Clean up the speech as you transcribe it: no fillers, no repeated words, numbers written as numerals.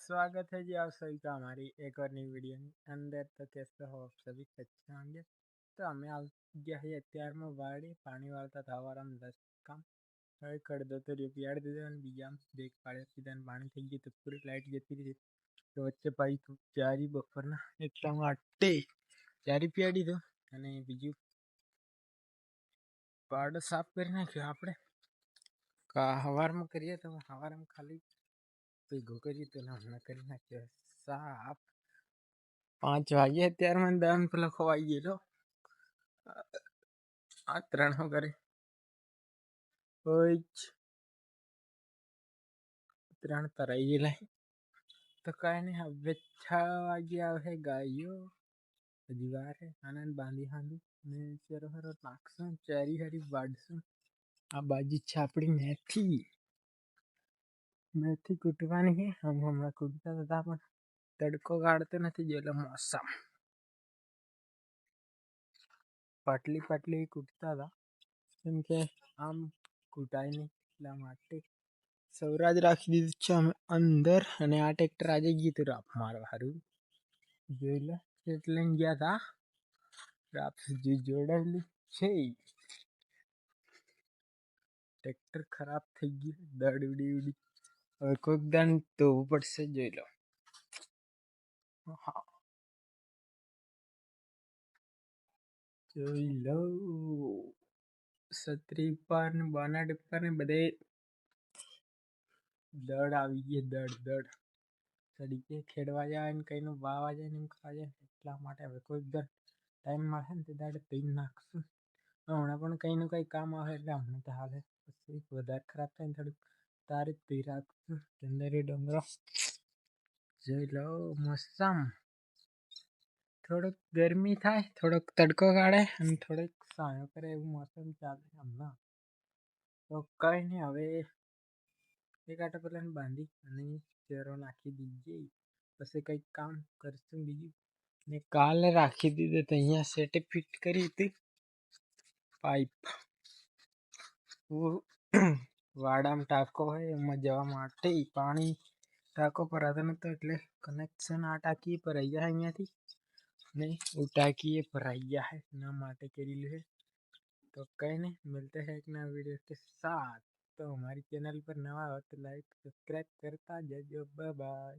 स्वागत है जी आप सभी का हमारी एक और नई वीडियो ની અંદર। તો कैसे हो आप सभी अच्छे होंगे। તો અમે ગયા છીએ અત્યારમાં વાડી પાણી વાળતા થવારામ 10 કામ હવે કરી દો તો રિપેર દીધો અને બીજા બ્રેક પાડ્યા સીધા પાણી થઈ ગયું તો પૂરી લાઈટ જતી રહી। તો વચ્ચે પાઈ ચારી બપોરના એટલા માટે ચારી પીડી દીધો અને બીજું પાડો સાફ કરી નાખ્યો આપણે હવારમાં કરીએ તો હવારમાં ખાલી ભેગો કરી તો હમણાં કરી નાખ્યો સાફ 5 વાગે અત્યારમાં દમ પેલો ખવાઈ ગયેલો આ 3 હો કરે હોય 3 તરાઈ ગયેલા તો કાંઈ નહીં હવે 6 વાગે આવે ગાયો હજી વાર આનંદ બાંધી હાંધી ને ચેરો હરો નાખશું ચારી હારી વાઢશું। આ બાજુ છે આપણી મેથી કૂટવાની છે હમણાં કૂટતા હતા પણ તડકો ગાળતો નથી જેલો મોસમ પાટલી કૂટતા હતા કેમ કે આમ કૂટાય નહીં એટલા માટે સૌરાજ રાખી દીધું છે અમે અંદર અને આ ટ્રેક્ટર આજે ગયું હતું રાપ મારવા હારું જોઈ લે એટલે ગયા હતા રાપ જોડાયેલું છે। ટ્રેક્ટર ખરાબ થઈ ગયું દડ ઉડી હવે કોઈક દાન ધોવું પડશે જોઈ લો। હા જોઈ લો છત્રી પર ને બોનેટ ઉપર ને બધે દડ આવી ગઈ દડ સડીકે ખેડવા જાય ને કઈનું વાવા જાય ને એમ ખાવા જાય એટલા માટે હવે કોઈક દર ટાઈમ મળે ને તે દાડે પી નાખશું। હમણાં પણ કંઈનું કંઈ કામ આવે એટલે હમણાં તો હાલે પછી વધારે ખરાબ થાય ને થોડુંક તારે જ પી રાખશું ચંદરી ડુંગરો જોઈ લો મોસમ થોડોક ગરમી થાય થોડોક તડકો કાઢે અને થોડોક સાયો કરે એવું મોસમ ચાલે હમણાં તો કંઈ નહીં હવે એક આટા પેલા બાંધી અને ચેરો નાખી દીજે પછી કંઈક કામ કરશું બીજું ને કાલે રાખી દીધું તો અહીંયા સેટે ફિટ કરી હતી પાઇપ વાડામાં ટાંકો હોય એમાં જવા માટે પાણી ટાંકો ભરાતો નહોતો એટલે કનેક્શન આ ટાંકી ભરાઈ જાય અહીંયાથી ને वो टाकी भराई गया है ना माटे करी है। तो कहीं नहीं मिलते हैं एक नया वीडियो के साथ। तो हमारी चैनल पर नवा हो तो लाइक सब्सक्राइब करता जाइए। Bye bye.